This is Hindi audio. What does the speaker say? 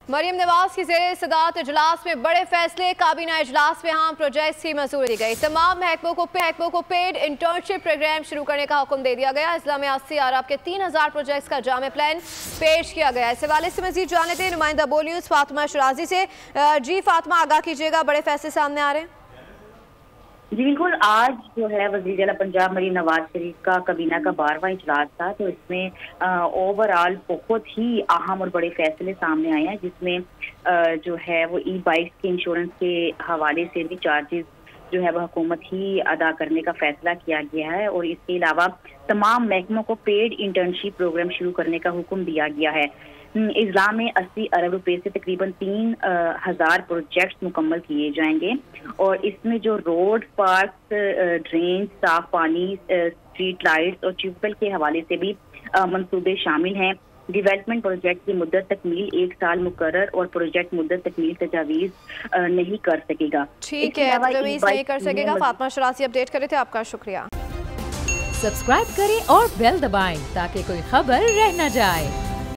मरियम नवाज की ज़ेरे सदारत इजलास में बड़े फैसले। काबीना इजलास में अहम प्रोजेक्ट्स की मंजूरी दी गई। तमाम महकमों को पेड इंटर्नशिप प्रोग्राम शुरू करने का हुक्म दे दिया गया। इस्लाम में 80 अरब के 3000 प्रोजेक्ट्स का जामे प्लान पेश किया गया। इस हवाले से मजीद जाने दें नुमाइंदा बोल न्यूज़ फातिमा शराजी से। जी फातिमा, आगाह कीजिएगा, बड़े फैसले सामने आ रहे हैं। जी बिल्कुल, आज जो है वज़ीर आला पंजाब मरीम नवाज शरीफ का काबीना का 12वां इजलास था, तो इसमें ओवरऑल बहुत ही अहम और बड़े फैसले सामने आए हैं, जिसमें जो है वो ई बाइक्स के इंश्योरेंस के हवाले से भी चार्जेस जो है वह हुकूमत ही अदा करने का फैसला किया गया है। और इसके अलावा तमाम महकमों को पेड इंटर्नशिप प्रोग्राम शुरू करने का हुक्म दिया गया है। इजला में 80 अरब रुपए से तकरीबन 3000 प्रोजेक्ट्स मुकम्मल किए जाएंगे। और इसमें जो रोड, पार्क, ड्रेन, साफ पानी, स्ट्रीट लाइट्स और ट्यूबवेल के हवाले से भी मंसूबे शामिल हैं। डेवलपमेंट प्रोजेक्ट की मुद्दत तकमील 1 साल मुकर्रर और प्रोजेक्ट मुद्दत तकमील तजावीज नहीं कर सकेगा। ठीक है, तजावीज नहीं कर सकेगा। फातिमा शराजी अपडेट करे थे, आपका शुक्रिया। सब्सक्राइब करें और बेल दबाएं ताकि कोई खबर रह न जाए।